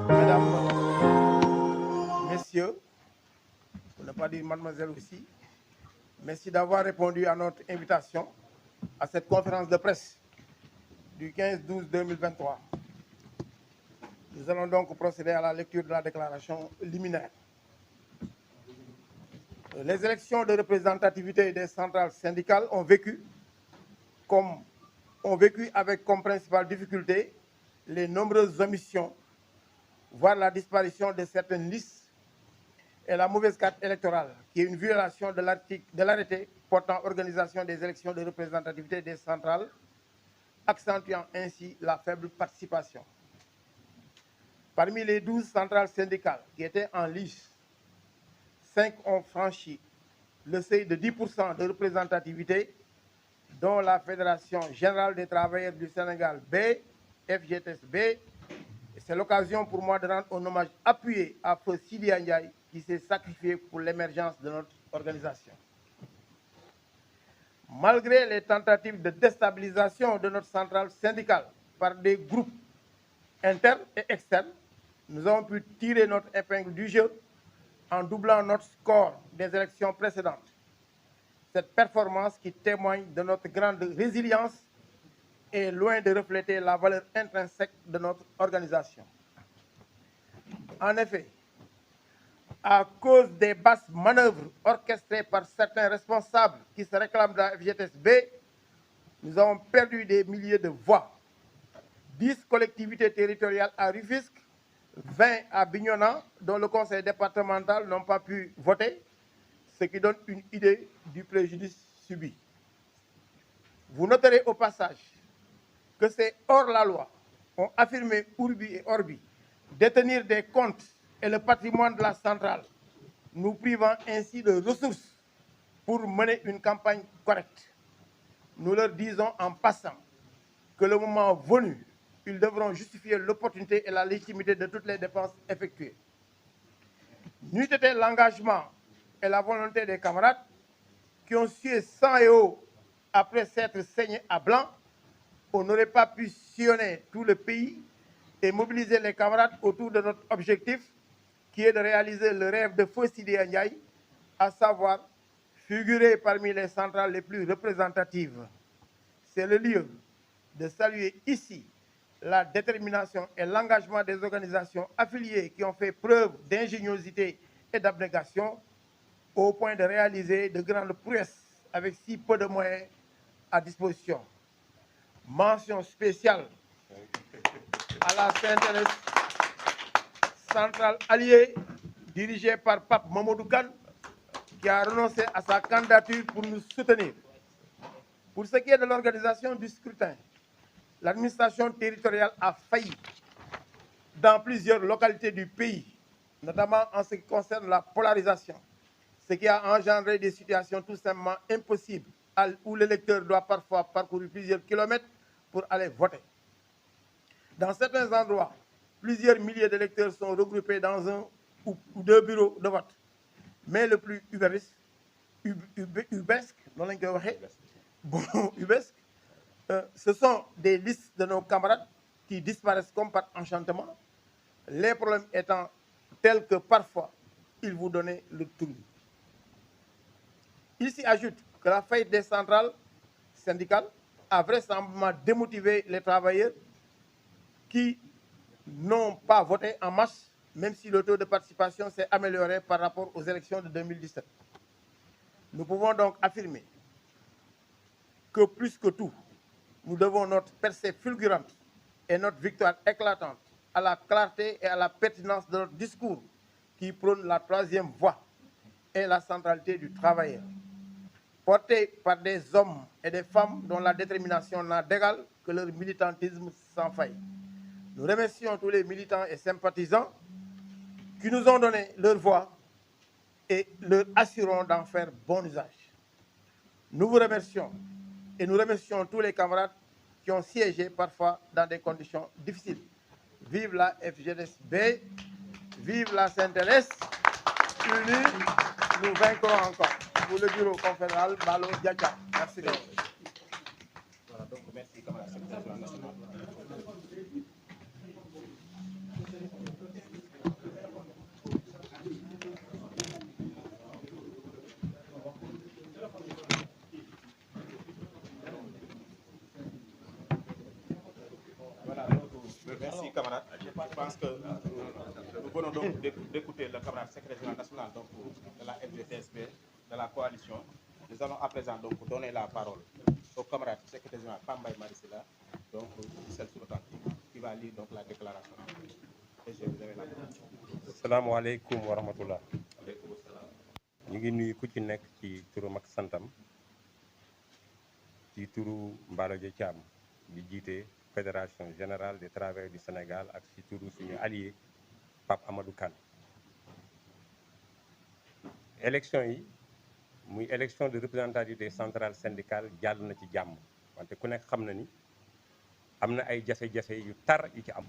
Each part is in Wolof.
Mesdames, Messieurs, pour ne pas dire mademoiselle aussi, merci d'avoir répondu à notre invitation à cette conférence de presse du 15-12-2023. Nous allons donc procéder à la lecture de la déclaration liminaire. Les élections de représentativité des centrales syndicales ont vécu avec comme principale difficulté les nombreuses omissions, voire la disparition de certaines listes et la mauvaise carte électorale, qui est une violation de l'arrêté portant organisation des élections de représentativité des centrales, accentuant ainsi la faible participation. Parmi les 12 centrales syndicales qui étaient en lice, 5 ont franchi le seuil de 10% de représentativité, dont la Fédération Générale des Travailleurs du Sénégal B, FGTSB. C'est l'occasion pour moi de rendre un hommage appuyé à Feu Sidi Ndiaye, qui s'est sacrifié pour l'émergence de notre organisation. Malgré les tentatives de déstabilisation de notre centrale syndicale par des groupes internes et externes, nous avons pu tirer notre épingle du jeu en doublant notre score des élections précédentes. Cette performance, qui témoigne de notre grande résilience, est loin de refléter la valeur intrinsèque de notre organisation. En effet, à cause des basses manœuvres orchestrées par certains responsables qui se réclament de la FGTSB, nous avons perdu des milliers de voix. 10 collectivités territoriales à Rufisque, 20 à Bignona, dont le conseil départemental n'ont pas pu voter, ce qui donne une idée du préjudice subi. Vous noterez au passage que ces hors-la-loi ont affirmé Urbi et Orbi détenir des comptes et le patrimoine de la centrale, nous privant ainsi de ressources pour mener une campagne correcte. Nous leur disons en passant que le moment venu, ils devront justifier l'opportunité et la légitimité de toutes les dépenses effectuées. N'eût été l'engagement et la volonté des camarades qui ont sué sang et eau après s'être saignés à blanc, on n'aurait pas pu sillonner tout le pays et mobiliser les camarades autour de notre objectif, qui est de réaliser le rêve de Feu Sidi Ndiaye, à savoir figurer parmi les centrales les plus représentatives. C'est le lieu de saluer ici la détermination et l'engagement des organisations affiliées qui ont fait preuve d'ingéniosité et d'abnégation au point de réaliser de grandes prouesses avec si peu de moyens à disposition. Mention spéciale à la CNTS centrale alliée dirigée par Pape Mamadou Kane, qui a renoncé à sa candidature pour nous soutenir. Pour ce qui est de l'organisation du scrutin, l'administration territoriale a failli dans plusieurs localités du pays, notamment en ce qui concerne la polarisation, ce qui a engendré des situations tout simplement impossibles, où l'électeur doit parfois parcourir plusieurs kilomètres pour aller voter. Dans certains endroits, plusieurs milliers d'électeurs sont regroupés dans un ou deux bureaux de vote. Mais le plus ubesque, ce sont des listes de nos camarades qui disparaissent comme par enchantement, les problèmes étant tels que parfois, ils vous donnent le tournis. Il s'y ajoute que la faillite des centrales syndicales a vraisemblablement démotivé les travailleurs qui n'ont pas voté en masse, même si le taux de participation s'est amélioré par rapport aux élections de 2017. Nous pouvons donc affirmer que plus que tout, nous devons notre percée fulgurante et notre victoire éclatante à la clarté et à la pertinence de notre discours qui prône la troisième voie et la centralité du travailleur, porté par des hommes et des femmes dont la détermination n'a d'égal que leur militantisme sans faille. Nous remercions tous les militants et sympathisants qui nous ont donné leur voix et leur assurons d'en faire bon usage. Nous vous remercions et nous remercions tous les camarades qui ont siégé parfois dans des conditions difficiles. Vive la FGTSB, vive la CNTS, unis, nous vaincrons encore. Pour le bureau confédéral, Balo Diacha. Merci. Voilà, donc merci, camarade secrétaire national. Je pense que nous venons donc d'écouter le camarade secrétaire national donc, de la FGTSB, de la coalition. Nous allons à présent donc donner la parole au camarade secrétaire général Pambay Marissila, donc celle-ci authentique, qui va lire donc la déclaration. Et je vous avais la parole. Assalamu alaikum wa rahmatullah. Ñu ngi nuyu ku ci nekk ci turam ak santam ci turu Mballo Dia Thiam di jiite fédération générale des travailleurs du Sénégal ak ci turu suñu allié Pape Amadou Kane. Élection yi muy élection de représentativité centrale syndicale jàll na ci jàmm wante ku nekk xam na ni am na ay jafe-jafe yu tar yu ci am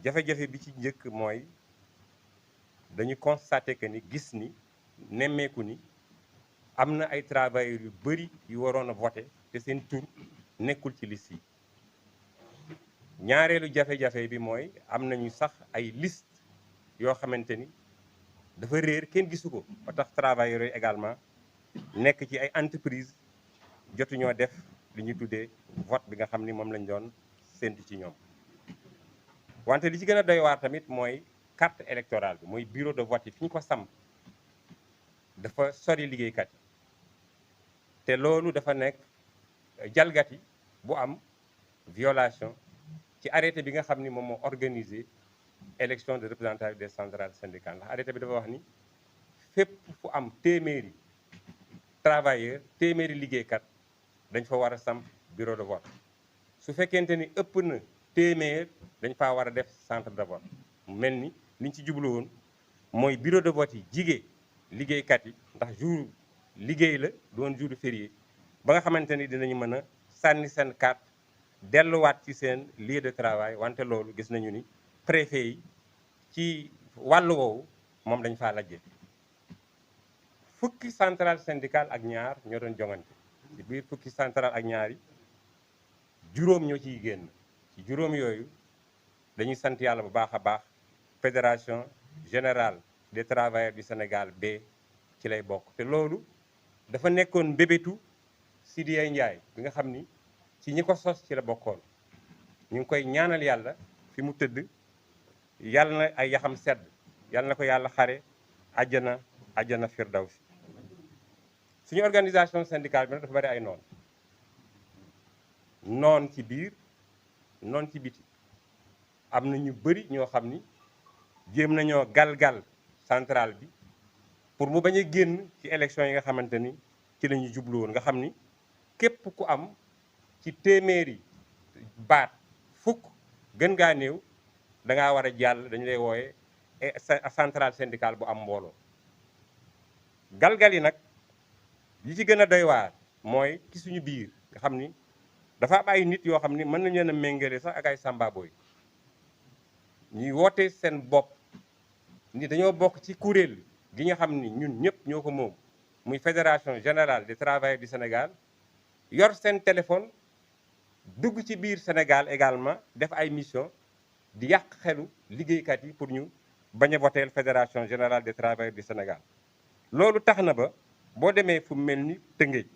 jafe-jafe bi ci njëkk mooy dañu constaté que ni gis ni nemmeeku ni am na ay travailleurs yu bëri yu waroon a voté te seen tur nekkul ci liste yi ñaareelu jafe-jafe bi mooy am nañu sax ay liste yoo xamante ni dafa réer kenn gisu ko ba tax travailleurs yooyu également nekk ci ay entreprise jotuñoo def li ñu tuddee vote bi nga xam ni moom lañ doon séntu ci ñoom wante li ci gën a doy waar tamit mooy carte électorale bi mooy bureau de vote yi fi ñu ko samp dafa sori liggéeykat yi te loolu dafa nekk jalgati bu am violation ci arrêté bi nga xam ni moom moo organisé élection de représentativité des centrales syndicales ndax arrêté bi dafa wax ni fépp fu am téeméeri travailleur téeméeri liggéeykat dañ fa war a samp bureau de vote su fekkente ni ëpp na téeméer dañ faa war a def centre de vote mu mel ni liñ ci jublu woon mooy bureau de vote yi jigee liggéeykat yi ndax jour liggéey la doon jour férié ba nga xamante ni dinañu mën a sànni seen carte delluwaat ci seen lieu de travail wante loolu gis nañu ni préfet yi ci wàllu woowu moom dañ faa lajje fukki centrale syndicale ak ñaar ñoo doon jongante ci biir fukki centrale ak ñaar yi juróom ñoo ciy génn ci juróom yooyu dañuy sant yàlla bu baax a baax fédération générale des travailleurs du Sénégal B ci lay bokk te loolu dafa nekkoon mbébétu Sidya Ndiaye bi nga xam ni ci ñi ko sos ci la bokkoon ñu ngi koy ñaanal yàlla fi mu tëdd yàlla na ay yaxam sedd yàlla na ko yàlla xare àjjana firdawsi suñu organisation syndicale bi nag dafa bari ay noon ci biir noon ci biti am na ñu bëri ñoo xam ni jéem nañoo galgal centrale bi pour mu bañ a génn ci élection yi nga xamante ni ci la ñu jublu woon nga xam ni képp ku am ci téeméeri baat fukk gën ngaa néew da ngaa war a jàll dañu lay wooye centrale syndicale bu am mbooloo galgal yi nag yi ci gën a doy waar mooy ci suñu biir nga xam ni dafa am ay nit yoo xam ni mën nañu leen a méngale sax ak ay sambabooy ñuy woote seen bopp ni dañoo bokk ci kuréel gi nga xam ni ñun ñëpp ñoo ko moom muy fédération générale des travailleurs du Sénégal yor seen téléphone dugg ci biir Sénégal également def ay mission di yàq xelu liggéeykat yi pour ñu bañ a voteel fédération générale des travailleurs du Sénégal loolu tax na ba boo demee fu mel ni Tëngéej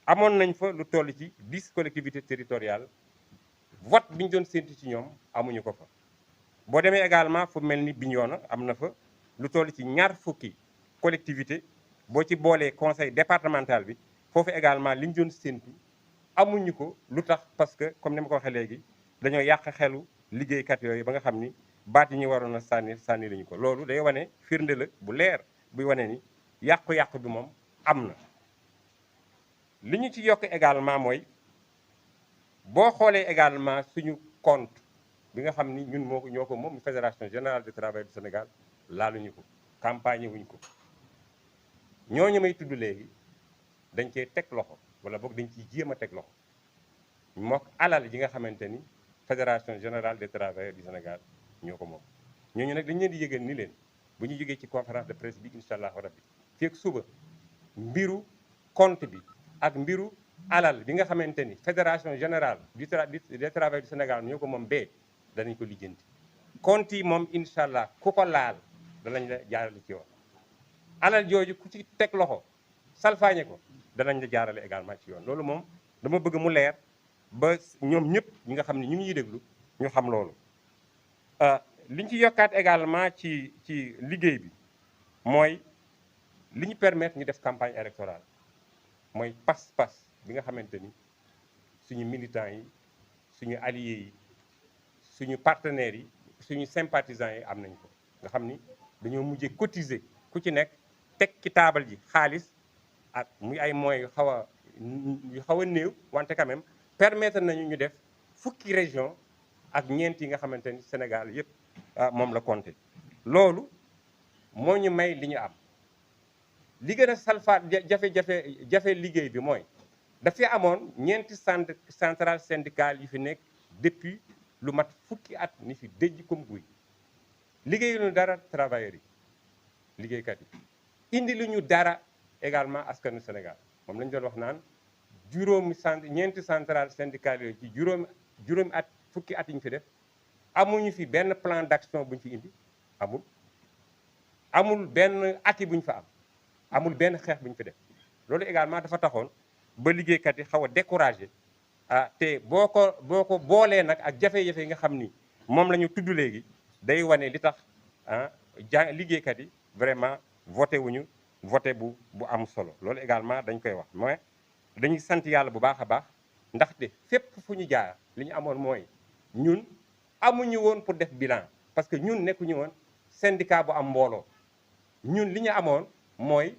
amoon nañ fa lu toll ci 10 collectivités territoriales vote bi ñu doon séntu ci ñoom amuñu ko fa boo demee également fu mel ni Bignona am na fa lu toll ci ñaar fukki collectivité boo ci boolee conseil départemental bi foofu également li ñu doon séntu amuñu ko lu tax parce que comme ni ma ko waxee léegi dañoo yàq xelu liggéeykat yooyu ba nga xam ni baat yi ñu waroon a sànni lañu ko loolu day wane firnde la bu leer buy wane ni yàqu-yàqu bi moom am na li ñu ci yokk également mooy boo xoolee également suñu compte bi nga xam ni ñun ñoo ko moom fédération générale des travailleurs du Sénégal laaluñu ko campagne wuñ ko ñooñu may tudd léegi dañ cee teg loxo wala boog dañ ciy jéem a teg loxo mook alal ji nga xamante ni fédération générale des travailleurs du Sénégal ñoo ko moom ñooñu nag dañ leen di yëgal ni leen bu ñu jógee ci conférence de presse bi incha allahu rabbi fii ak suba mbiru compte bi ak mbiru alal bi nga xamante ni fédération générale des travailleurs du Sénégal ñoo ko moom bee danañ ko lijjanti compte yi moom incha allah ku ko laal danañ la jaarale ci yoon alal jooju ku ci teg loxo salfaañe ko danañ la jaarale également ci yoon loolu moom dama bëgg mu leer ba ñoom ñëpp ñi nga xam ne ñu ngi ñuy déglu ñu xam loolu liñ ci yokkaat également ci liggéey bi mooy li ñu permettre ñu def campagne électorale mooy pas-pas bi nga xamante ni suñu militants yi suñu alliés yi suñu partenaires yi suñu sympathisants yi am nañ ko nga xam ni dañoo mujjee cotiser ku ci nekk teg ci taabal ji xaalis ak muy ay moyens yu xaw a néew wante quand même permettre nañu ñu def fukki région ak ñeent yi nga xamante ni Sénégal yëpp moom la compté loolu moo ñu may li ñu am li gën a salfaat jafe liggéey bi mooy dafay amoon ñeenti centrale syndicale yi fi nekk depuis lu mat fukki at ni fi déj comme guy liggéey lu ñu dara travailleurs yi liggéeykat yi indi lu ñu dara également askanu Sénégal moom lañu doon wax naan ñeenti centrale syndicale yooyu ci juróomi at fukki at yi ñu fi def amuñu fi benn plan d'action bu ñu fi indi amul benn ati bu ñu fa am amul benn xeex bu ñu fi def loolu également dafa taxoon ba liggéeykat yi xaw a découragé te boo ko boolee nag ak jafe-jafe yi nga xam ni moom la ñu tudd léegi day wane li tax liggéeykat yi vraiment voté bu am solo loolu également dañ koy wax mais dañuy sant yàlla bu baax a baax ndaxte fépp fu ñu jaar li ñu amoon mooy ñun amuñu woon pour def bilan parce que ñun nekkuñu woon syndicat bu am mbooloo ñun li ñu amoon mooy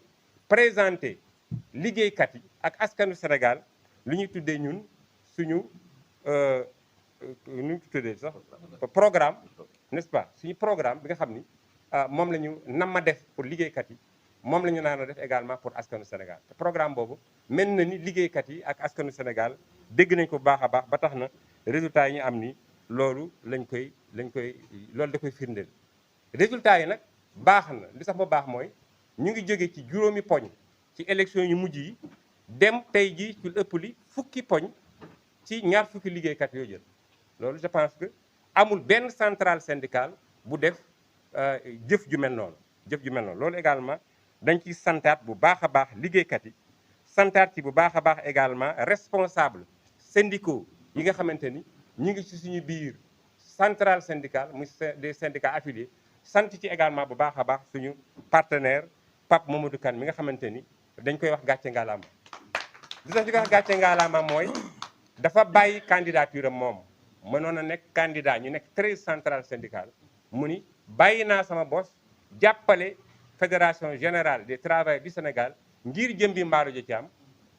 présenter liggéeykat yi ak askanu Sénégal li ñuy tuddee ñun suñu nu ñu tuddee sax programme n'est-ce pas suñu programme bi nga xam ni moom la ñu nama def pour liggéeykat yi moom la ñu naan def également pour askanu Sénégal te programme boobu mel na ni liggéeykat yi ak askanu Sénégal dégg nañ ko bu baax a baax ba tax na résultats yi ñu am ni loolu loolu da koy firndeel résultats yi nag baax na li sax ba baax mooy ñu ngi jóge ci juróomi poñ ci élection yu mujj yi dem tey jii ci ëpp li fukki poñ ci ñaar fukki liggéeykat yoo jël loolu je pense que amul benn centrale syndicale bu def jëf ju mel noonu loolu également dañ ciy santaat bu baax a baax liggéeykat yi santaat ci bu baax a baax également responsable syndicaux yi nga xamante ni ñu ngi ci suñu biir centrale syndicale muy des syndicats affiliés sant ci également bu baax a baax suñu partenaire Pape Mamadou Kane mi nga xamante ni dañ koy wax gàcce ngaalaama li tax ñu koy wax gàcce ngaalaama mooy dafa bàyyi candidature am moom mënoon a nekk candidat ñu nekk 13 centrales syndicales mu ni bàyyi naa sama bos jàppale fédération générale des travailleurs du Sénégal ngir jëmbi Mballo Dia Thiam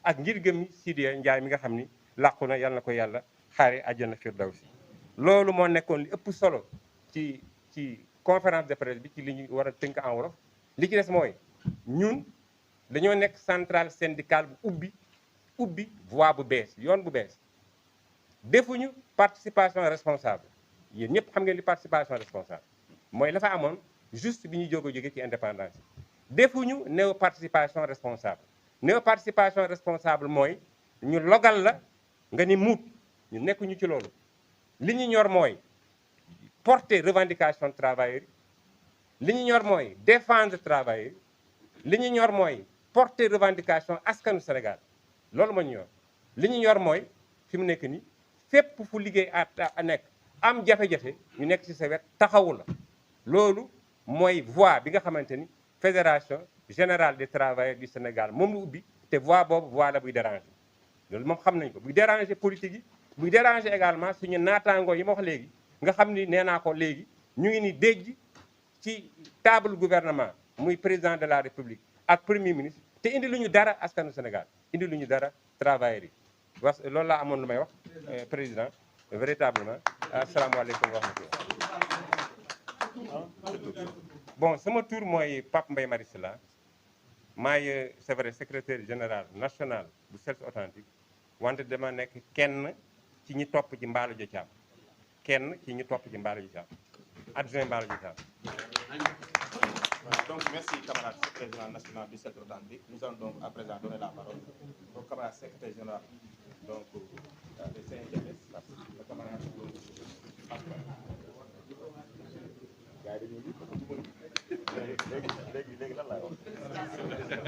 ak ngir jëmmi Sidya Ndiaye mi nga xam ni làqu na yal na ko yàlla xaare àjjana firdawsi loolu moo nekkoon li ëpp solo ci conférence de presse bi ci li ñu war a tënk en wolof li ci des mooy ñun dañoo nekk centrale syndicale bu ubbi voie bu bees yoon bu bees defuñu participation responsable yéen ñëpp xam ngeen li participation responsable mooy la fa amoon juste bi ñuy jóge ci indépendance yi defuñu néo participation responsable mooy ñu logal la nga ni muut ñu nekkuñu ci loolu li ñu ñor mooy porter revendication travailleurs li ñu ñor mooy défendre travailleurs li ñu ñor mooy porter revendication askanu Sénégal loolu moo ñu ñor li ñu ñor mooy fi mu nekk ni fépp fu liggéey a nekk am jafe-jafe ñu nekk ci sa wet taxawu la loolu mooy voie bi nga xamante ni fédération générale des travailleurs du Sénégal moom lu ubbi te voie boobu voie la buy déranger loolu moom xam nañ ko buy déranger politique yi buy déranger également suñu naataangoo yi ma wax léegi nga xam ni nee naa ko léegi ñu ngi ni déj ci table gouvernement muy président de la République ak premier ministre te indi lu ñu dara askanu Sénégal indi lu ñu dara travailleurs yi was loolu laa amoon lu may wax président véritablement asalaamaaleykum wa rahmatullah bon sama tour mooy Pape Mbaye Marie Sylla maay c'est vrai secrétaire général national bu Self Authentique wante dama nekk kenn ci ñi topp ci Mballo Dia Thiam adjoint Mballo Dia Thiam. Donc merci camarade secrétaire national du Self Authentique. Nous allons donc à présent donner la parole au camarade secrétaire général donc de CNTS, le camarade léegi lan laay wax.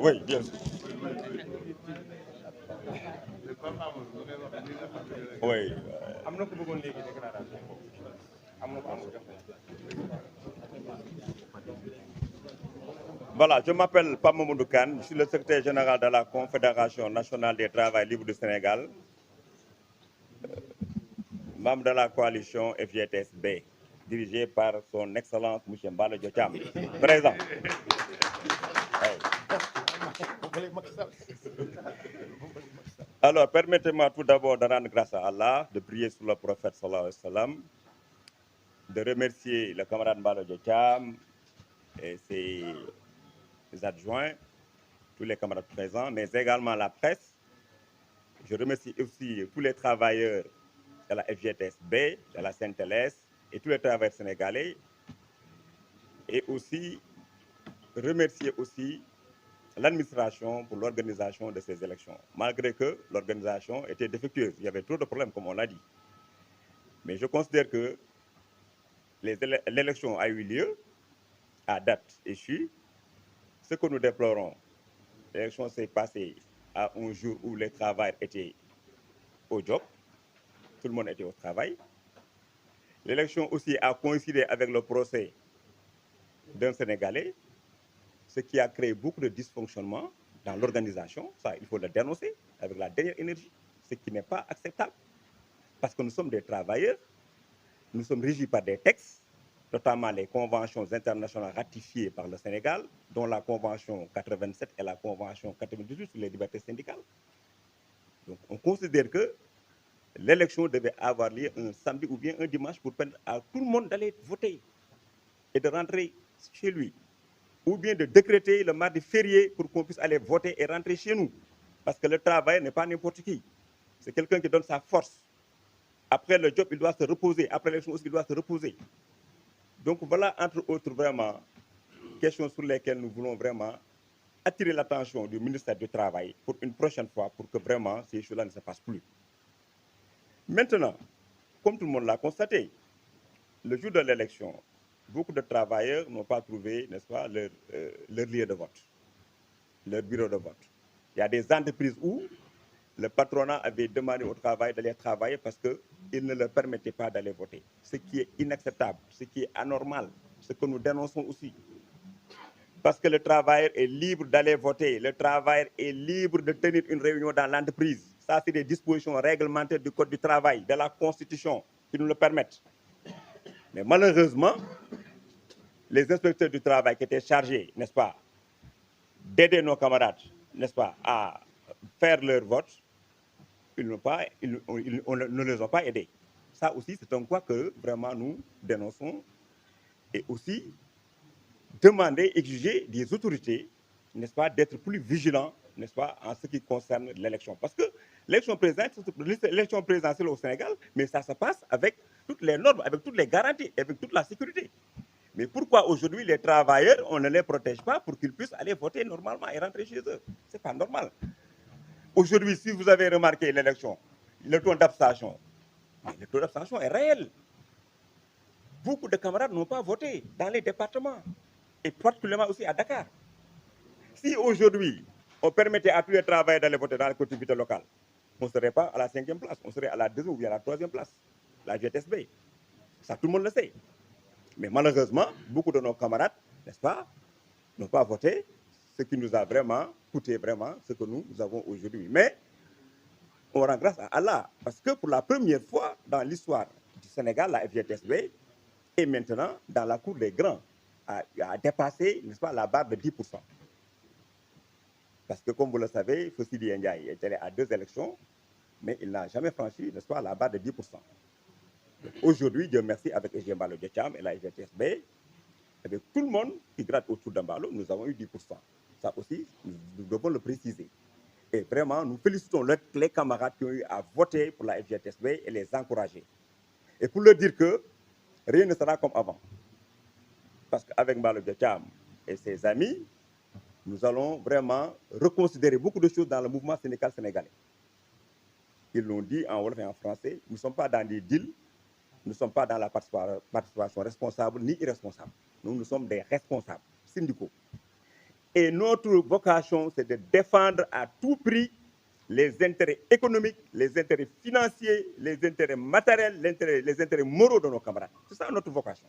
Oui, bien sûr. Oui. Voilà, je m'appelle Pape Mamadou Kane, je suis le secrétaire général de la Confédération nationale des travailleurs libres du Sénégal, membre de la coalition FGTSB, dirigée par son Excellence M. Mbalo Diocham, présent. Alors, permettez-moi tout d'abord de rendre grâce à Allah, de prier sur le prophète sallallahu alayhi wa sallam, de remercier le camarade Mbalo Diocham et ses adjoints, tous les camarades présents, mais également la presse. Je remercie aussi tous les travailleurs de la FGTSB, de la CNTLS et tous les travailleurs sénégalais. Et aussi remercier aussi l'administration pour l'organisation de ces élections. Malgré que l'organisation était défectueuse, il y avait trop de problèmes comme on l'a dit. Mais je considère que l'élection a eu lieu à date échue. Ce que nous déplorons, l'élection s'est passée à un jour où les travailleurs étaient au job, tout le monde était au travail. L'élection aussi a coïncidé avec le procès d'un Sénégalais, ce qui a créé beaucoup de dysfonctionnements dans l'organisation. Ça, il faut le dénoncer avec la dernière énergie, ce qui n'est pas acceptable. Parce que nous sommes des travailleurs, nous sommes régis par des textes, notamment les conventions internationales ratifiées par le Sénégal, dont la Convention 87 et la Convention 98 sur les libertés syndicales. Donc, on considère que l'élection devait avoir lieu un samedi ou bien un dimanche pour permettre à tout le monde d'aller voter et de rentrer chez lui. Ou bien de décréter le mardi férié pour qu'on puisse aller voter et rentrer chez nous. Parce que le travail n'est pas n'importe qui. C'est quelqu'un qui donne sa force. Après le job, il doit se reposer. Après l'élection aussi, il doit se reposer. Donc voilà, entre autres, vraiment, questions sur lesquelles nous voulons vraiment attirer l'attention du ministère du Travail pour une prochaine fois, pour que vraiment ces choses-là ne se passent plus. Maintenant, comme tout le monde l'a constaté, le jour de l'élection, beaucoup de travailleurs n'ont pas trouvé, n'est-ce pas, leur lieu de vote, leur bureau de vote. Il y a des entreprises où le patronat avait demandé au travail d'aller travailler parce qu'il ne leur permettait pas d'aller voter. Ce qui est inacceptable, ce qui est anormal, ce que nous dénonçons aussi. Parce que le travailleur est libre d'aller voter, le travailleur est libre de tenir une réunion dans l'entreprise. Ça, c'est des dispositions réglementaires du Code du travail, de la Constitution, qui nous le permettent. Mais malheureusement, les inspecteurs du travail qui étaient chargés, n'est-ce pas, d'aider nos camarades, n'est-ce pas, à faire leur vote, ils ne les ont pas aidés. Ça aussi, c'est un quoi que vraiment nous dénonçons et aussi demander, exiger des autorités, n'est-ce pas, d'être plus vigilants, n'est-ce pas, en ce qui concerne l'élection. Parce que l'élection présidentielle au Sénégal, mais ça se passe avec toutes les normes, avec toutes les garanties, avec toute la sécurité. Mais pourquoi aujourd'hui les travailleurs, on ne les protège pas pour qu'ils puissent aller voter normalement et rentrer chez eux? Ce n'est pas normal. Aujourd'hui, si vous avez remarqué l'élection, le taux d'abstention, le taux d'abstention est réel. Beaucoup de camarades n'ont pas voté dans les départements, et particulièrement aussi à Dakar. Si aujourd'hui, on permettait à tous les travailleurs d'aller voter dans les collectivités locales, on ne serait pas à la 5e place, on serait à la 2e ou bien à la 3e place, la GTSB. Ça, tout le monde le sait. Mais malheureusement, beaucoup de nos camarades, n'est-ce pas, n'ont pas voté, ce qui nous a vraiment coûté vraiment ce que nous avons aujourd'hui. Mais on rend grâce à Allah, parce que pour la première fois dans l'histoire du Sénégal, la FGTSB est maintenant dans la cour des grands, a dépassé, n'est-ce pas, la barre de 10%. Parce que comme vous le savez, Fossili Ndiaye est allé à 2 élections, mais il n'a jamais franchi, n'est-ce pas, la barre de 10%. Aujourd'hui, Dieu merci, avec EG Mbalo Diocham et la FGTSB, avec tout le monde qui gratte autour d'Mbalo, nous avons eu 10%. Ça aussi, nous devons le préciser. Et vraiment, nous félicitons les camarades qui ont eu à voter pour la FGTSB et les encourager. Et pour leur dire que rien ne sera comme avant. Parce qu'avec Mbalo Diocham et ses amis, nous allons vraiment reconsidérer beaucoup de choses dans le mouvement syndical sénégalais. Ils l'ont dit en wolof et en français, nous ne sommes pas dans des deals, nous ne sommes pas dans la participation responsable ni irresponsable. Nous sommes des responsables syndicaux. Et notre vocation, c'est de défendre à tout prix les intérêts économiques, les intérêts financiers, les intérêts matériels, les intérêts moraux de nos camarades. C'est ça notre vocation.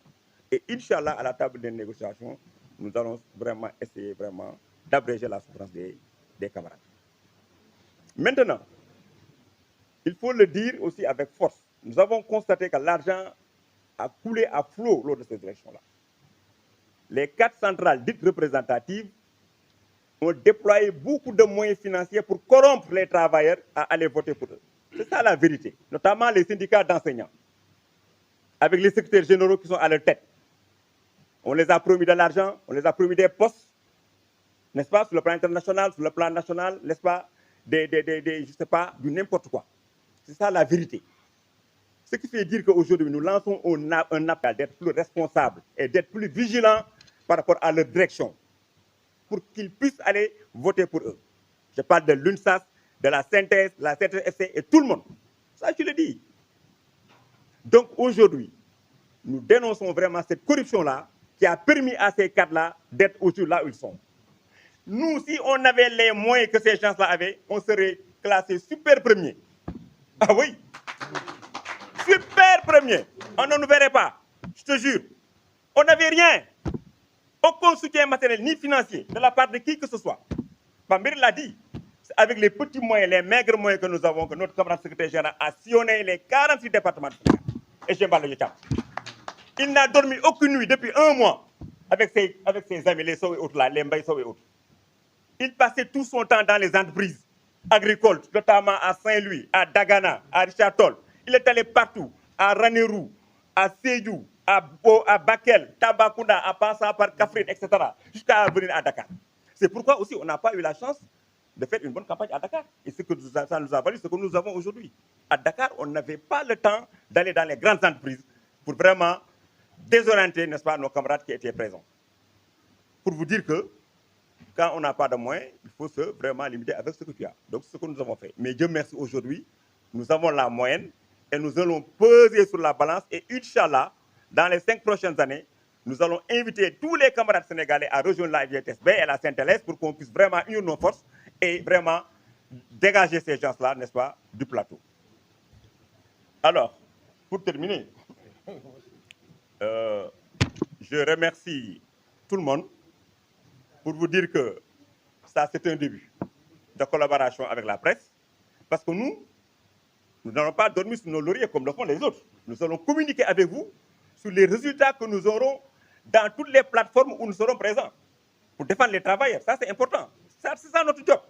Et Inch'Allah, à la table des négociations, nous allons vraiment essayer d'abréger la souffrance des camarades. Maintenant, il faut le dire aussi avec force. Nous avons constaté que l'argent a coulé à flot lors de ces élections-là. Les 4 centrales dites représentatives ont déployé beaucoup de moyens financiers pour corrompre les travailleurs à aller voter pour eux. C'est ça la vérité, notamment les syndicats d'enseignants, avec les secrétaires généraux qui sont à leur tête. On les a promis de l'argent, on les a promis des postes, n'est-ce pas, sur le plan international, sur le plan national, n'est-ce pas, je ne sais pas, du n'importe quoi. C'est ça la vérité. Ce qui fait dire qu'aujourd'hui, nous lançons un appel d'être plus responsables et d'être plus vigilants par rapport à leur direction, pour qu'ils puissent aller voter pour eux. Je parle de l'UNSAS, de la synthèse, la CTFC et tout le monde. Ça, je le dis. Donc aujourd'hui, nous dénonçons vraiment cette corruption-là qui a permis à ces cadres-là d'être aujourd'hui là où ils sont. Nous, si on avait les moyens que ces gens-là avaient, on serait classé super premier. Ah oui, super premier. On ne nous verrait pas, je te jure. On n'avait rien. Aucun soutien matériel ni financier de la part de qui que ce soit. Bambir l'a dit. C'est avec les petits moyens, les maigres moyens que nous avons, que notre camarade secrétaire général a sillonné les 46 départements de Sénégal. Et je le Yacham. Il n'a dormi aucune nuit depuis 1 mois avec ses amis, les Sow et autres, là, les Mbaye Sow et autres. Il passait tout son temps dans les entreprises agricoles, notamment à Saint-Louis, à Dagana, à Richard Toll. Il est allé partout, à Ranérou, à Sédhiou, à Bakel, Tambacounda, en passant par Kaffrine, etc., jusqu'à venir à Dakar. C'est pourquoi aussi on n'a pas eu la chance de faire une bonne campagne à Dakar. Et ce que ça nous a valu, ce que nous avons aujourd'hui. À Dakar, on n'avait pas le temps d'aller dans les grandes entreprises pour vraiment désorienter, n'est-ce pas, nos camarades qui étaient présents. Pour vous dire que quand on n'a pas de moyens, il faut se vraiment limiter avec ce que tu as. Donc, c'est ce que nous avons fait. Mais Dieu merci, aujourd'hui, nous avons la moyenne et nous allons peser sur la balance. Et Inch'Allah, dans les 5 prochaines années, nous allons inviter tous les camarades sénégalais à rejoindre la FGTSB et la Sainte-Thérèse pour qu'on puisse vraiment unir nos forces et vraiment dégager ces gens-là, n'est-ce pas, du plateau. Alors, pour terminer, je remercie tout le monde pour vous dire que ça, c'est un début de collaboration avec la presse, parce que nous n'allons pas dormir sur nos lauriers comme le font les autres. Nous allons communiquer avec vous sur les résultats que nous aurons dans toutes les plateformes où nous serons présents pour défendre les travailleurs. Ça, c'est important. C'est ça notre job.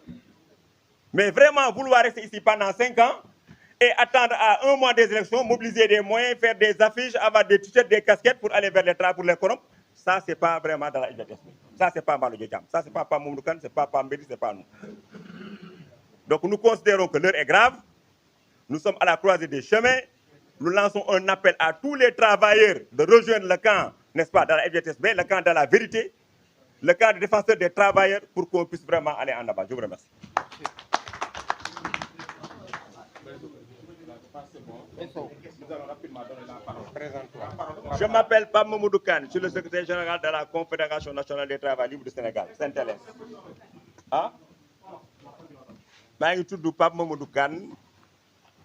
Mais vraiment, vouloir rester ici pendant 5 ans et attendre à 1 mois des élections, mobiliser des moyens, faire des affiches, avoir des t-shirts, des casquettes pour aller vers les travaux pour les corrompre, ça, c'est pas vraiment dans la FGTSB. Ça, c'est pas Malo Djam. Ça, c'est pas Mamadou Kane, c'est pas Mbedi, c'est pas nous. Donc, nous considérons que l'heure est grave. Nous sommes à la croisée des chemins. Nous lançons un appel à tous les travailleurs de rejoindre le camp, n'est-ce pas, dans la FGTSB, le camp de la vérité, le camp des défenseurs des travailleurs, pour qu'on puisse vraiment aller en avant. Je vous remercie. Je m'appelle Pape Mamadou Kane, je suis le secrétaire général de la Confédération nationale des travailleurs libres du Sénégal, Sainte-Thérèse. Ah? Je suis Pape Mamadou Kane,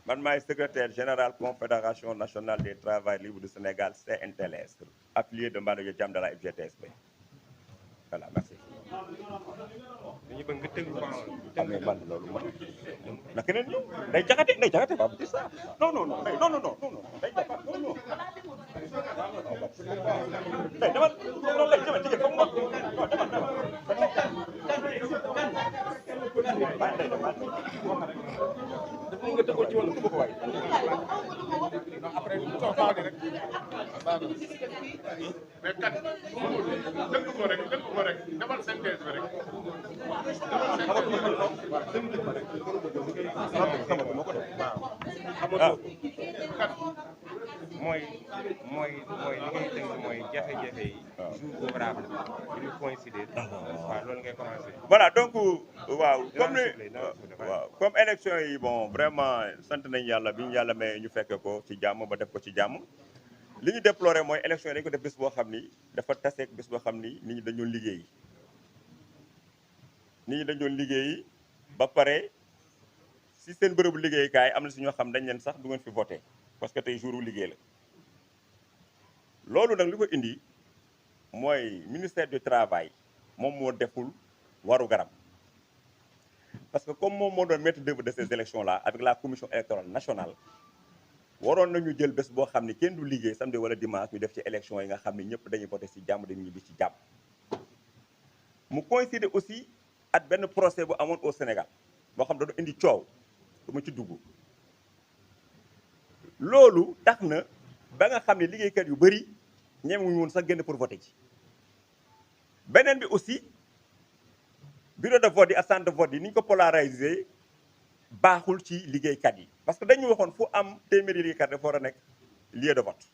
je suis secrétaire général de la Confédération nationale des travailleurs libres du Sénégal, Sainte-Thérèse, affilié de Malo Djam de la FGTSB. Voilà, merci. Non, non, non, non, non, non, non. mooy li ngay tënk mooy jafe-jafe yi. jour ouvrable bi ñu coïncider. waaw loolu ngay commencé. Voilà, donc waaw comme élection yi bon vraiment sant nañu yàlla bi ñu yàlla may ñu fekk ko ci jàmm ba def ko ci jàmm. li ñu déploré mooy élection yi dañu ko def bés boo xam ni dafa taseeg bés boo xam ni nit ñi dañoo liggéey nit ñi dañ doon liggéey ba pare si seen bërëbu liggéeykaay am na si ñoo xam dañ leen sax du ngeen fi voté parce que tey jour wu liggéey la loolu nag li ko indi mooy ministère du travail moom moo deful waru garam parce que comme moom moo doon maître d'œuvre de ces élections là avec la commission électorale nationale waroon nañu jël bés boo xam ne kenn du liggéey samedi wala dimanche ñu def ci élection yi nga xam ne ñëpp dañuy voté si jàmm dañuy ñibbi ci jàmm mu coïncider aussi ak benn procès bu amoon au Sénégal boo xam ne dañu indi coow du ma ci dugg loolu tax na ba nga xam ne liggéeykat yu bëri ñemewuñu woon sax génn pour voter ci beneen bi aussi bureau de vote yi ak centre de vote yi ni ñu ko polariser baaxul ci liggéeykat yi parce que dañu waxoon fu am téeméeri liggéeykat dafa war a nekk lieu de vote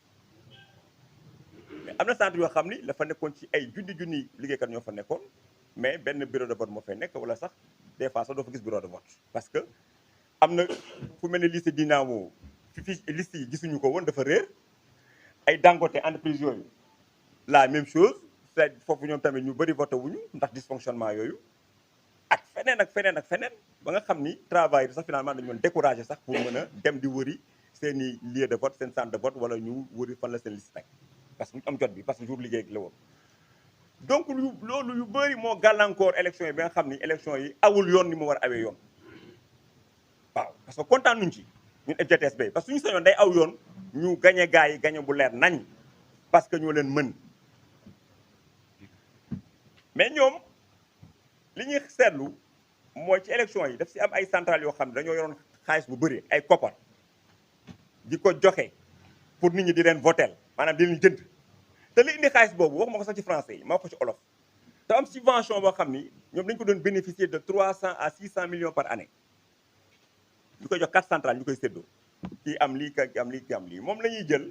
mais am na centre yoo xam ni dafa nekkoon ci ay junni liggéeykat ñoo fa nekkoon mais benn bureau de vote moo fay nekk wala sax des fois sax doo fa gis bureau de vote parce que am na fu mel ne lycée Dinamo fi liste yi gisuñu ko woon dafa réer ay Dangote entreprise yooyu la même chose c'est foofu ñoom tamit ñu bëri voté wuñu ndax dysfonctionnement yooyu ak feneen ak feneen ak feneen ba nga xam ni travail bi sax finalement dañu mën découragé sax pour mën a dem di wëri seen i lieu de vote seen centre de vote wala ñu wëri fan la seen liste nekk parce que ñu am jot bi parce que jour liggéey la woon donc loolu yu bëri moo gàllankoor élection yi ba nga xam ni élection yi awul yoon ni mu war a awee yoon waaw parce que kontaan nuñ ci ñun FGTSB parce que suñu sañoon day aw yoon ñu gañe gars yi gañe bu leer nañ parce que ñoo leen mën mais ñoom li ñuy seetlu mooy ci élection yi daf si am ay centrales yoo xam ne dañoo yoroon xaalis bu bëri ay koppar di ko joxe pour nit ñi di leen votel maanaam di leen jënd te li indi xaalis boobu waxuma ko sax ci français yi ma wax ko ci olof te am subvention boo xam ni ñoom dañu ko doon bénéficier de 300 à 600 millions par année ñu koy jox 4 centrales ñu koy séddoo kii am lii kii am lii kii am lii moom la ñuy jël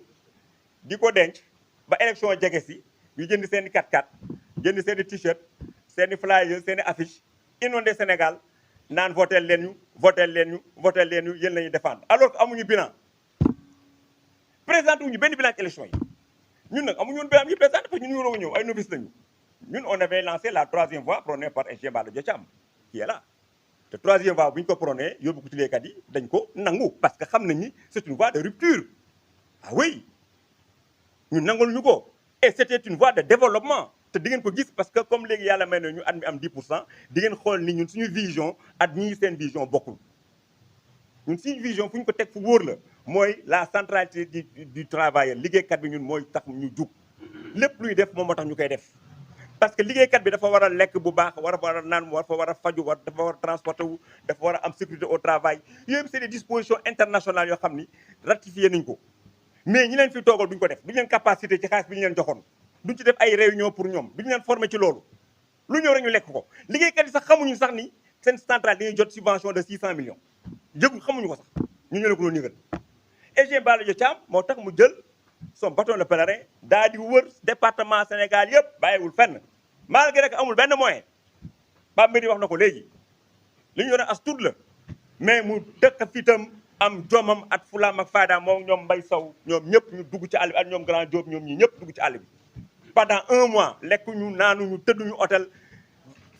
di ko denc ba élection jege si ñu jënd seen i 4x4 jënd seen i t-shirt seen i flyers seen i affiche inondé Sénégal naan votel leen ñu votel leen ñu votel leen ñu yéen la ñuy défendre alors que amuñu bilan présenté wuñu benn bilan ci élection yi ñun nag amuñu woon bilan yi présenté parce que ñun ñu war a ñëw ay novice lañu ñun on avait lancé la 3e voie prônée par SG Bara Thiam qui est là te 3e voie bu ñu ko prôné yóbbu ko ci liggéeykat yi dañ ko nangu parce que xam nañ ni c'est une voie de rupture ah oui ñun nangul ñu ko et c'était une voie de développement te di ngeen ko gis parce que comme léegi yàlla may na ñu at mi am 10% di ngeen xool ni ñun suñu vision at ñii seen vision bokkul ñun suñu vision fu ñu ko teg fu wóor la mooy la centralité du travailleur liggéeykat bi ñun mooy tax ñu jug lépp luy def moom moo tax ñu koy def parce que liggéeykat bi dafa war a lekk bu baax war a naan dafa war a faju dafa war a transporter wu dafa war a am sécurité au travail yooyu c'est des dispositions internationales yoo xam ni ratifié nañ ko mais ñi leen fi toogal duñ ko def duñ leen capacité ci xaalis bi ñu leen joxoon duñ ci def ay réunion pour ñoom duñ leen former ci loolu lu ñëw rek ñu lekk ko liggéeykat yi sax xamuñu sax ni seen centrale dañuy jot subvention de 600 millions yëgu xamuñu ko sax ñu leen ko doon yëgal SG Bara Thiam moo tax mu jël son bâton de pèlerin daa di wër département Sénégal yëpp bàyyiwul fenn malgré que amul benn moyen Pape Mbiri wax na ko léegi li ñu yore as tuut la mais mu dëkk fitam am jomam at fulaam ak fayda moom ñoom Mbaye Sow ñoom ñëpp ñu dugg ci àll bi ak ñoom Grand Diop ñoom ñi ñëpp dugg ci àll bi pendant 1 mois lekkuñu naanuñu tëdduñu hôtel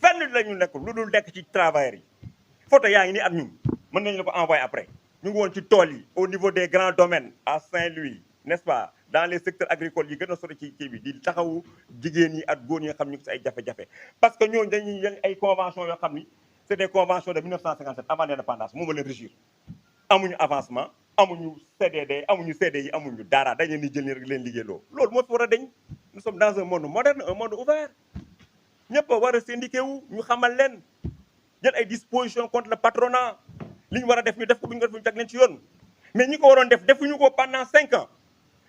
fenn la ñu nekk lu dul nekk ci travailleurs yi photo yaa ngi nii ak ñun mën nañu la ko envoyer après ñu ngi woon ci tool yi au niveau des grands domaines à Saint-Louis n'est-ce pas dans les secteurs agricoles yi gën a sori ci kii bi di taxawu jigéen ñi ak góor ñi nga xam ñu ngi si ay jafe-jafe parce que ñooñu dañuy jël ay conventions yoo xam ni c'est des conventions de 1957 avant l'indépendance moom la régir amuñu avancement amuñu CDD amuñu CDI amuñu dara dañ leen di jël ni rek leen liggéeyloo loolu moo fi war a deñ nous sommes dans un monde moderne un monde ouvert ñëpp a war a syndiqué wu ñu xamal leen jël ay dispositions contre le patronat li ñu war a def ñu def ko bu ñu ko def ñu teg leen ci yoon mais ñi ko waroon def defuñu ko pendant 5 ans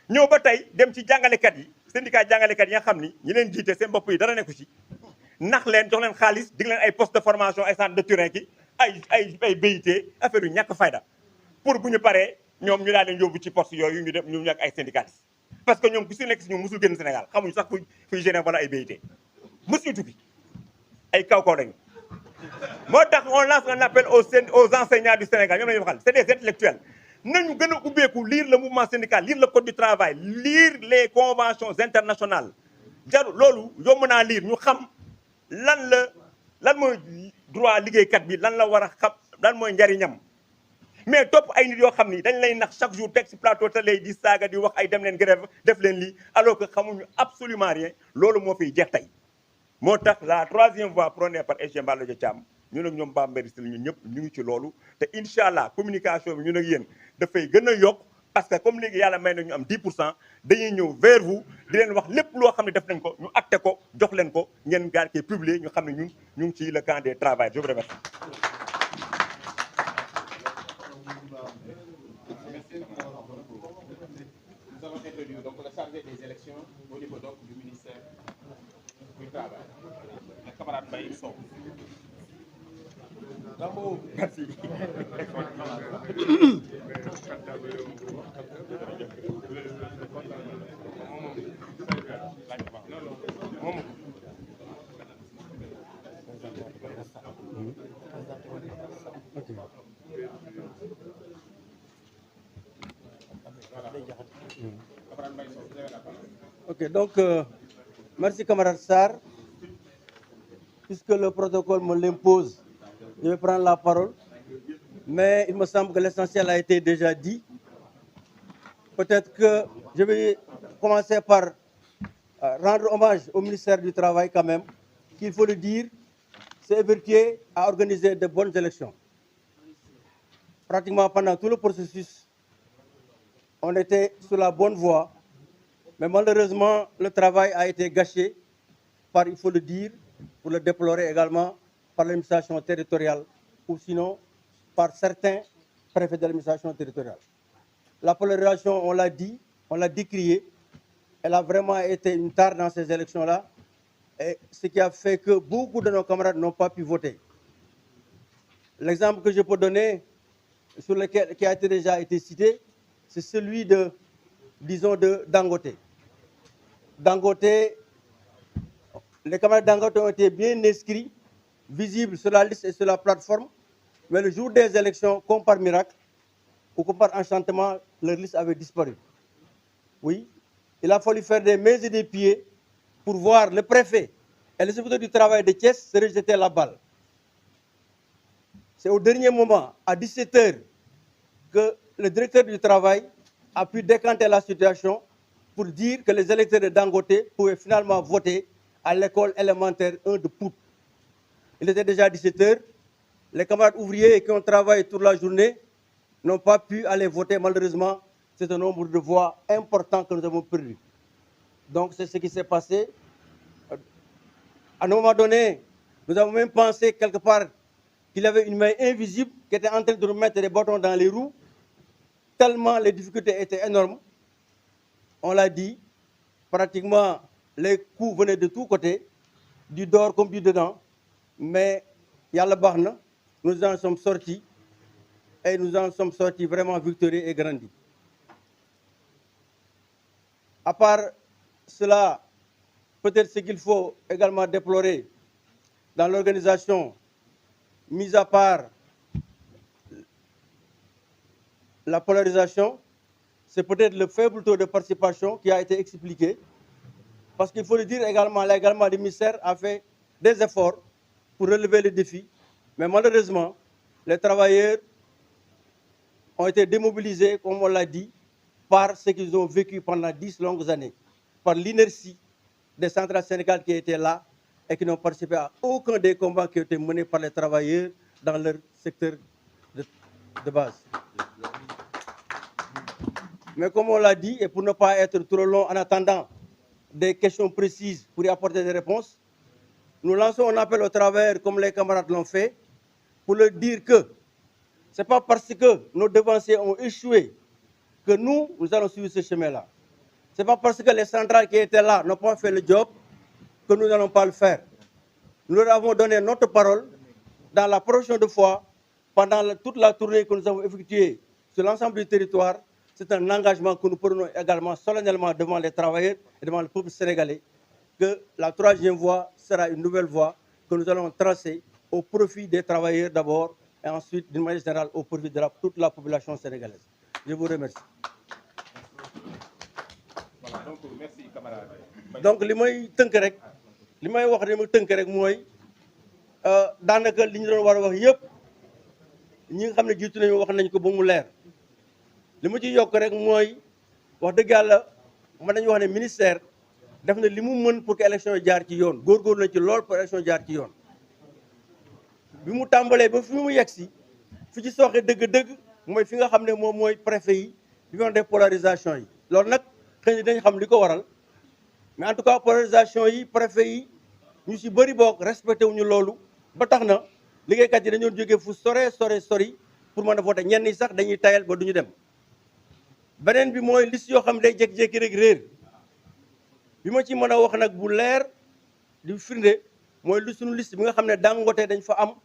ñëw ba tey dem ci jàngalekat yi syndicat jàngalekat yi nga xam ni ñi leen jiite seen bopp yi dara nekku ci nax leen jox leen xaalis dig leen ay poste de formation ay centre de terrain ki ay BIT affaire yu ñàkk fayda pour bu ñu paree ñoom ñu daal leen yóbbu ci poste yooyu ñu dem ñu nekk ay syndicalistes parce que ñoom ku si nekk si ñoom mosul génn Sénégal xamuñu sax fuy Genève wala ay BIT mosuñu tukki ay kaw-kaw lañu moo tax on lance un appel aux enseignants du Sénégal ñoom la ñuy waxal c'est des intellectuels nañu gën a ubbeeku lire le mouvement syndical lire le code du travail lire les conventions internationales jaru loolu yomb naa lire ñu xam lan mooy droit liggéeykat bi lan la war a xam lan mooy njariñam mais topp ay nit yoo xam ni dañ lay nax chaque jour teg ci plateau te lay di saaga di wax ay dem leen grève def leen lii alors que xamuñu absolument rien loolu moo fiy jeex tey moo tax la troisième voie prônée par SG Mballo Dia Thiam ñun ak ñoom Bambey Sylla ñun ñëpp ñu ngi ci loolu te incha allah communication bi ñun ak yéen dafay gën a yokk parce que comme léegi yàlla may na ñu am 10% dañuy ñëw vers vous di leen wax lépp loo xam ne def nañ ko ñu acté ko jox leen ko ngeen gaar kee publier ñu xam ne ñun ñu ngi ci le camp des travailleurs je vous remercie. Nous allons introduire donc le chargé des élections au niveau donc du ministère du Travail, le camarade Mbaye Sow. Bravo. Merci. Ok, donc merci camarade Sarr. Puisque le protocole me l'impose, je vais prendre la parole. Mais il me semble que l'essentiel a été déjà dit. Peut-être que je vais commencer par rendre hommage au ministère du Travail quand même, qu'il faut le dire, s'est évertué à organiser de bonnes élections. Pratiquement pendant tout le processus, on était sur la bonne voie, mais malheureusement, le travail a été gâché par, il faut le dire, pour le déplorer également, par l'administration territoriale, ou sinon par certains préfets de l'administration territoriale. La polarisation, on l'a dit, on l'a décriée, elle a vraiment été une tare dans ces élections-là, et ce qui a fait que beaucoup de nos camarades n'ont pas pu voter. L'exemple que je peux donner, sur lequel, qui a déjà été cité, c'est celui de, disons, de Dangote. Dangote, les camarades Dangote ont été bien inscrits, visibles sur la liste et sur la plateforme, mais le jour des élections, comme par miracle, ou comme par enchantement, leur liste avait disparu. Oui, il a fallu faire des mains et des pieds pour voir le préfet et le secrétaire du travail de Thiès se rejeter la balle. C'est au dernier moment, à 17 h, que le directeur du travail a pu décanter la situation pour dire que les électeurs de Dangote pouvaient finalement voter à l'école élémentaire 1 de Pout. Il était déjà 17 h. Les camarades ouvriers qui ont travaillé toute la journée n'ont pas pu aller voter. Malheureusement, c'est un nombre de voix important que nous avons perdu. Donc, c'est ce qui s'est passé. À un moment donné, nous avons même pensé quelque part qu'il y avait une main invisible qui était en train de nous mettre des bâtons dans les roues, tellement les difficultés étaient énormes. On l'a dit, pratiquement les coups venaient de tous côtés, du dehors comme du dedans, mais Yalla Bahna, nous en sommes sortis et nous en sommes sortis vraiment victorieux et grandis. À part cela, peut-être ce qu'il faut également déplorer dans l'organisation, mis à part la polarisation, c'est peut-être le faible taux de participation qui a été expliqué. Parce qu'il faut le dire également, le ministère a fait des efforts pour relever les défis. Mais malheureusement, les travailleurs ont été démobilisés, comme on l'a dit, par ce qu'ils ont vécu pendant 10 longues années, par l'inertie des centrales syndicales qui étaient là et qui n'ont participé à aucun des combats qui ont été menés par les travailleurs dans leur secteur de base. Mais comme on l'a dit, et pour ne pas être trop long en attendant des questions précises pour y apporter des réponses, nous lançons un appel aux travailleurs comme les camarades l'ont fait, pour leur dire que ce n'est pas parce que nos devanciers ont échoué que nous allons suivre ce chemin-là. Ce n'est pas parce que les centrales qui étaient là n'ont pas fait le job que nous n'allons pas le faire. Nous leur avons donné notre parole dans la prochaine fois, pendant toute la tournée que nous avons effectuée sur l'ensemble du territoire. C'est un engagement que nous prenons également solennellement devant les travailleurs et devant le peuple sénégalais, que la troisième voie sera une nouvelle voie que nous allons tracer au profit des travailleurs d'abord et ensuite, d'une manière générale, au profit de toute la population sénégalaise. Je vous remercie. Voilà, donc merci camarade. Donc, li may tënk rek mooy daanaka li ñu doon war a wax yëpp ñi nga xam ne jiitu nañu wax nañ ko ba mu leer li ma ci yokk rek mooy wax dëgg yàlla mën nañu wax ne ministère def na li mu mën pour que élection yi jaar ci yoon góorgóorlu na ci lool pour élection jaar ci yoon bi mu tàmbalee ba fi mu yegg si fi ci sooxe dëgg-dëgg mooy fi nga xam ne moom mooy préfet yi bi doon def polarisation yi loolu nag xëy na dañ xam li ko waral mais en tout cas polarisation yi préfet yi ñu si bëri boog respecté wuñu loolu ba tax na liggéeykat yi dañoo jógee fu sori pour mën a voter ñenn ñi sax dañuy tayal ba duñu dem beneen bi mooy liste yoo xam ne day jékki-jékki rek réer bi ma ci mën a wax nag bu leer di firnde mooy lu suñu liste bi nga xam ne Dangote dañ fa am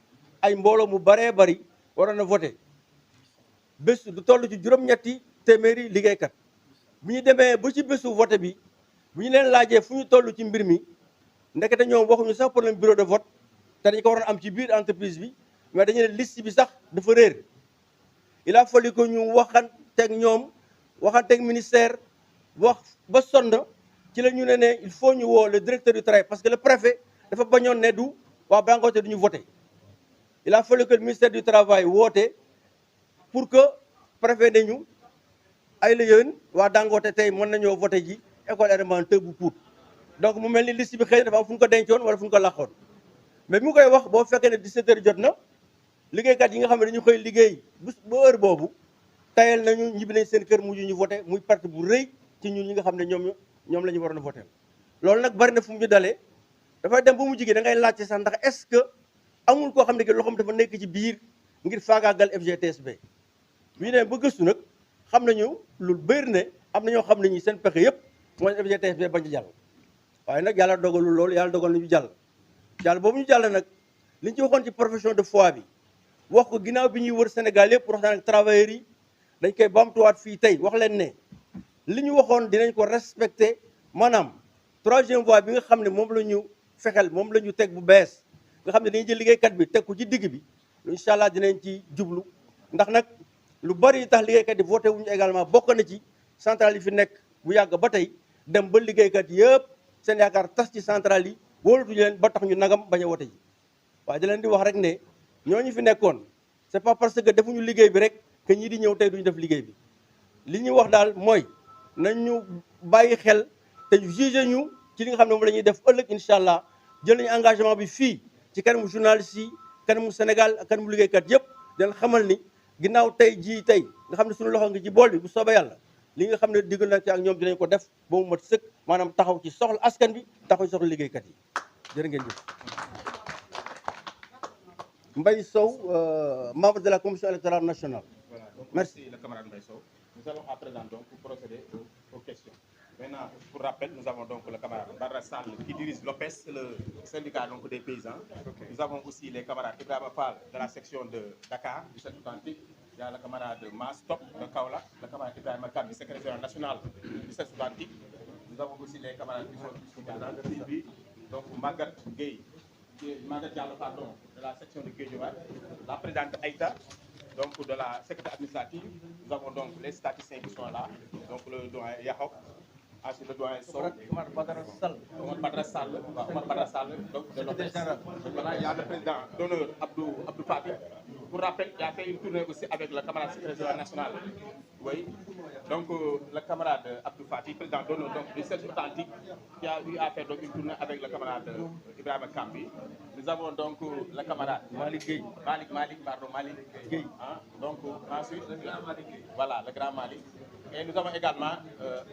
ay mbooloo mu baree bari waroon a voter bés du toll ci juróom-ñetti téeméeri liggéeykat bi ñu demee ba ci bésu vote bi bu ñu leen laajee fu ñu toll ci mbir mi ndekete ñoom waxuñu sax problème bureau de vote te dañ ko waroon am ci biir entreprise bi mais dañu ne liste bi sax dafa réer il a fallu que ñu waxanteeg ñoom waxanteeg ministère wax ba sonn ci la ñu ne il faut ñu woo le directeur du travail parce que le préfet dafa bañoon ne du waa Dangote du ñu voté il a fallu que le ministère du travail woote pour que préfet ne ñu ay la yéen waa Dangote tey mën nañoo voté ji école élémentaire bu Pout donc mu mel ni liste bi xëy na dafa am fu ñu ko dencoon wala fu ñu ko làqoon mais bi mu koy wax boo fekkee ne 17 heures jot na liggéeykat yi nga xam ne dañu koy liggéey ba heure boobu tayal nañu ñibbi nañ seen kër mujj ñu voté muy perte bu rëy ci ñun ñi nga xam ne ñoom la ñu waroon a voté loolu nag bari na fu mu ñu dalee dafay dem ba mu jigee da ngay laajte sax ndax est-ce que amul koo xam ne que loxoom dafa nekk ci biir ngir faagaagal FGTSB bi ñu ne ba gëstu nag xam nañu lu bëri ne am na ñoo xam ne ñi seen pexe yëpp mooy FGTSB bañ a jàll waaye nag yàlla dogalul loolu yàlla dogal nañu jàll boobu ñu jàll nag li ñu ci waxoon ci profession de foi bi wax ko ginnaaw bi ñuy wër Sénégal yëpp pour waxtaan ak travailleurs yi dañ koy bamtuwaat fii tey wax leen ne li ñu waxoon dinañ ko respecté maanaam troisième voie bi nga xam ne moom la ñu fexel moom la ñu teg bu bees nga xam ne dañuy jël liggéeykat bi teg ko ci digg bi incha allah dinañ ci jublu ndax nag lu bari tax liggéeykat yi voté wuñu également bokk na ci centrale yi fi nekk bu yàgg ba tey dem ba liggéeykat yëpp seen yaakaar tas ci centrale yi wóolatuñu leen ba tax ñu nagam bañ a wote ji waaye da leen di wax rek ne ñooñu fi nekkoon c'est pas parce que defuñu liggéey bi rek que ñii di ñëw tey duñu def liggéey bi li ñuy wax daal mooy nañ ñu bàyyi xel te jugé ñu ci li nga xam ne moom la ñuy def ëllëg incha allah jël nañu engagement bi fii ci kanamu journaliste yi kanamu Sénégal ak kanamu liggéeykat yëpp dañ xamal ni ginnaaw tey jii tey nga xam ne suñu loxo ngi ci bool bi bu soobee yàlla li nga xam ne digg na ci ak ñoom dinañ ko def ba mu mat sëkk maanaam taxaw ci soxla askan bi taxaw ci soxla liggéeykat yi jërë ngeen jëf. Mbaye Sow, membre de la commission électorale nationale. Voilà, donc merci. Le camarade Mbaye Sow. Nous allons à présent donc procéder aux questions. Maintenant, pour rappel, nous avons donc le camarade Badara Sall qui dirige l'OPES, le syndicat donc des paysans. Okay. Nous avons aussi les camarades Ibrahima Fall de la section de Dakar, du centre atlantique. Il y a le camarade Mastop de Kaola, le camarade Ibrahima Kam du secrétaire national du centre atlantique. Nous avons aussi les camarades qui sont ici, donc Magat Gueye, Magat Diallo, pardon, de la section de Guédiouar, la présidente Aïta, donc de la secrétaire administrative. Nous avons donc les statisticiens qui sont là, donc le doyen Yahok, ensuite le doyen Sow, Omar Badara Sall, donc de l'OPES. Voilà, il y a le président d'honneur Abdou Fati. Pour rappel, il a fait une tournée aussi avec le camarade secrétaire national. Oui. Donc le camarade Abdou Fati, président d'honneur du centre authentique, qui a eu à faire donc une tournée avec le camarade Ibrahima Kambi. Nous avons donc le camarade Malik Gueye. Malik Gueye. Hein? Donc ensuite, voilà, le grand Malik. Et nous avons également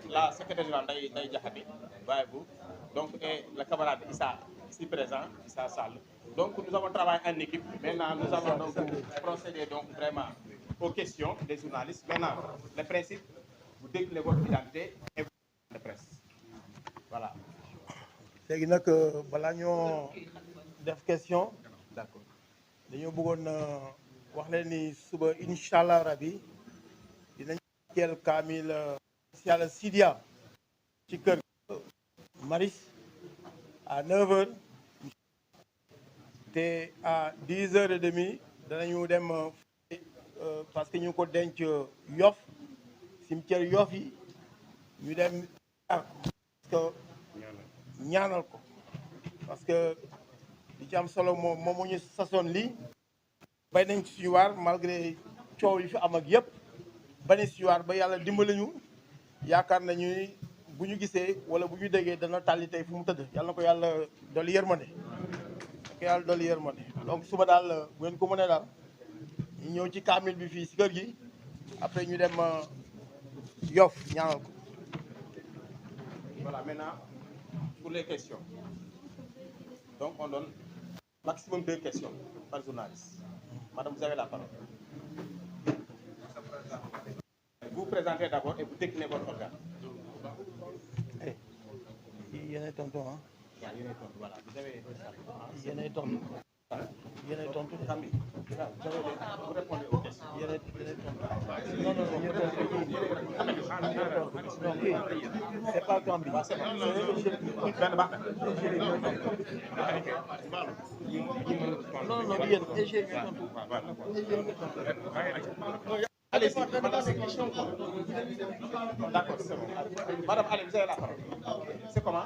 la secrétaire générale Ndaye Diakhaté, voyez-vous. Donc, et le camarade Issa, ici présent, Issa Sall. Donc, nous avons travaillé en équipe. Maintenant, nous allons donc procéder donc vraiment aux questions des journalistes. Maintenant, le principe, vous déclarez votre identité et vous de presse. Voilà. léegi nag balaa ñoo def question d'accord dañoo bëggoon wax leen ni suba incha allah rabi dinañ jël kaamil si yàlla Sidia ci kër Maris à 9h te à 10h30 danañu dem parce que ñu ko denc Yoff cimetière Yoff yi ñu dem parce que ñaanal ko parce que li ci am solo moom moo ñu sasoon lii bay nañ ci suñu waar malgré coow yi fi am ak yëpp ba nañ suñu waar ba yàlla dimbali ñu yaakaar nañu ni bu ñu gisee wala bu ñu déggee dana tàlli tey fu mu tëdd yàlla na ko yàlla dolli yërmande donc suba daal bu ngeen ko mënee daal ñu ñëw ci kaamil bi fii si kër gi après ñu dem Yoff ñaanal ko. Voilà, maintenant, pour les questions. Donc, on donne maximum 2 questions par journaliste. Madame, vous avez la parole. Vous vous présentez d'abord et vous déclinez votre organe. Yéenay tontu ah. Voilà, vous avez... Yéenay tontu. Yéenay tontu. Vous répondez aux questions. Yéenay tontu. Non, c'est pas Gambi. Non, yéen EG ñooy tontu. Allez-y, madame, c'est question. D'accord, c'est bon. Madame, allez, vous avez la parole. C'est comment?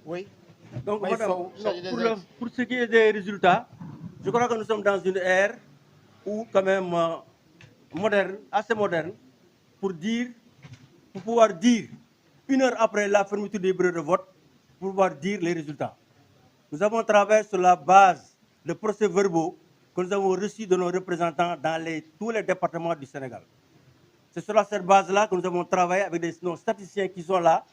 Oui. Donc, madame, pour ce qui est des résultats, je crois que nous sommes dans une ère où, quand même, moderne, assez moderne, pour pouvoir dire, 1 heure après la fermeture des bureaux de vote, pour pouvoir dire les résultats. Nous avons travaillé sur la base de procès-verbaux que nous avons reçus de nos représentants dans tous les départements du Sénégal. C'est sur cette base-là que nous avons travaillé avec nos statisticiens qui sont là.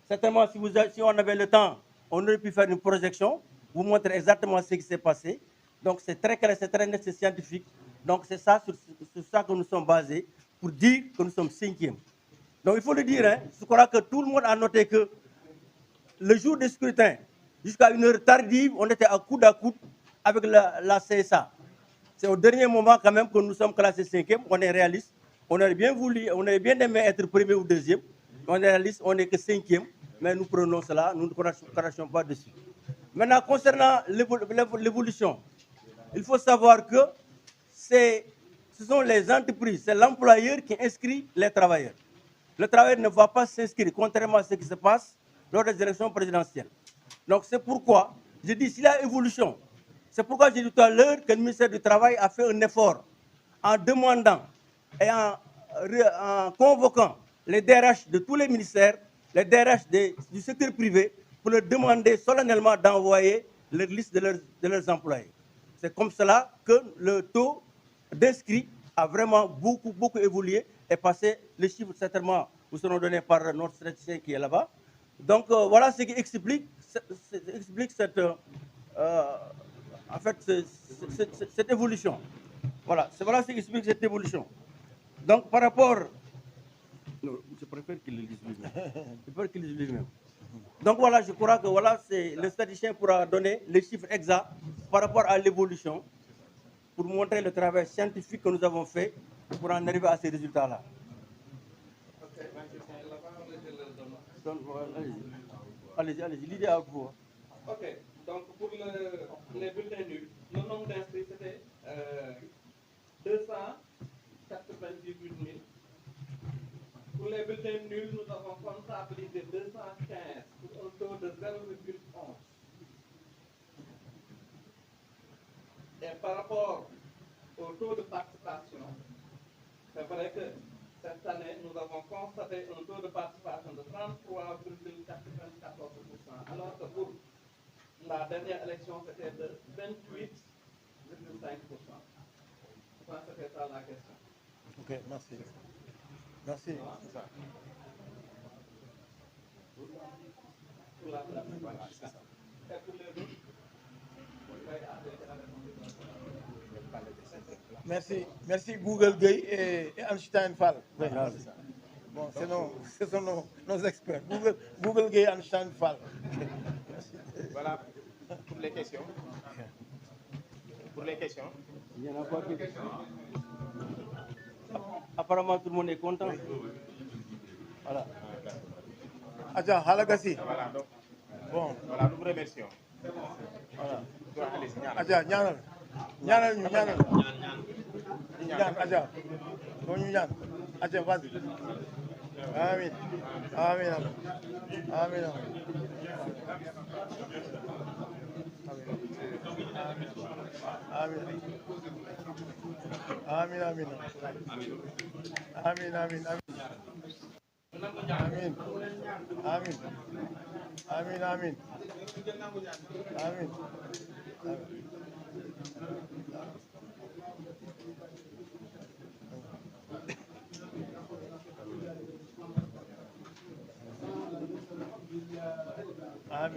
Certainement, si on avait le temps, on aurait pu faire une projection, vous montrer exactement ce qui s'est passé. Donc c'est très clair, c'est très net, c'est scientifique. Donc c'est ça, sur ça que nous sommes basés pour dire que nous sommes 5e. Donc il faut le dire, hein, je crois que tout le monde a noté que le jour du scrutin, jusqu'à 1 heure tardive, on était à coude avec la CSA. C'est au dernier moment quand même que nous sommes classés 5e, on est réaliste. On aurait bien voulu, on aurait bien aimé être 1er ou 2e. On est réaliste, on n'est que 5e, mais nous prenons cela, nous ne crachons pas dessus. Maintenant, concernant l'évolution, il faut savoir que ce sont les entreprises, c'est l'employeur qui inscrit les travailleurs. Le travailleur ne va pas s'inscrire, contrairement à ce qui se passe lors des élections présidentielles. Donc c'est pourquoi, je dis, s'il y a évolution, c'est pourquoi j'ai dit tout à l'heure que le ministère du Travail a fait un effort en demandant et en convoquant les DRH de tous les ministères, les DRH du secteur privé, pour leur demander solennellement d'envoyer leur liste de leurs employés. C'est comme cela que le taux d'inscrits a vraiment beaucoup évolué et passé. Les chiffres, certainement, vous seront donnés par notre statisticien qui est là-bas. Donc, voilà ce qui explique cette évolution. Voilà ce qui explique cette évolution. Donc, par rapport... Non, je préfère qu'il le dise lui-même. Donc, voilà, je crois que le statisticien pourra donner les chiffres exacts par rapport à l'évolution pour montrer le travail scientifique que nous avons fait pour en arriver à ces résultats-là. Allez-y, l'idée à vous. Ok, donc pour les bulletins nuls, le nombre d'inscrits c'était 298 000. Pour les bulletins nuls, nous avons comptabilisé 215 pour un taux de 0,11. taux de participation. C'est vrai que cette année, nous avons constaté un taux de participation de 33,94%, alors que pour la dernière élection, c'était de 28,5%. Je pense que c'était ça la question. Ok, merci. Merci. Pour la place. Voilà, c'est ça. Et pour les autres, merci. Merci Google Gueye et Einstein Fall. Oui, bon, ce sont nos experts. Google Gueye et Einstein Fall. Voilà pour les questions. Pour les questions. Il y en a pas qui... Apparemment, tout le monde est content. Voilà. Adja Halagassi. Voilà, donc, Bon, voilà, nous vous remercions. voilà. Allez-y, ñaanal. Adja ñaanal. Ñaanal ñu ñaanal. ñaan Adja. Doo ñu ñaan. Adja vas-y. Amin. Amin. Amin. Amin. Amin. Amin. Amin. Amin. Amin. Amin. Amin. Amin. Amin. Amin.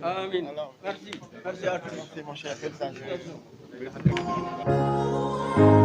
Amin. Alors, Merci. Merci à tous. merci mon cher. Félicitations. Merci.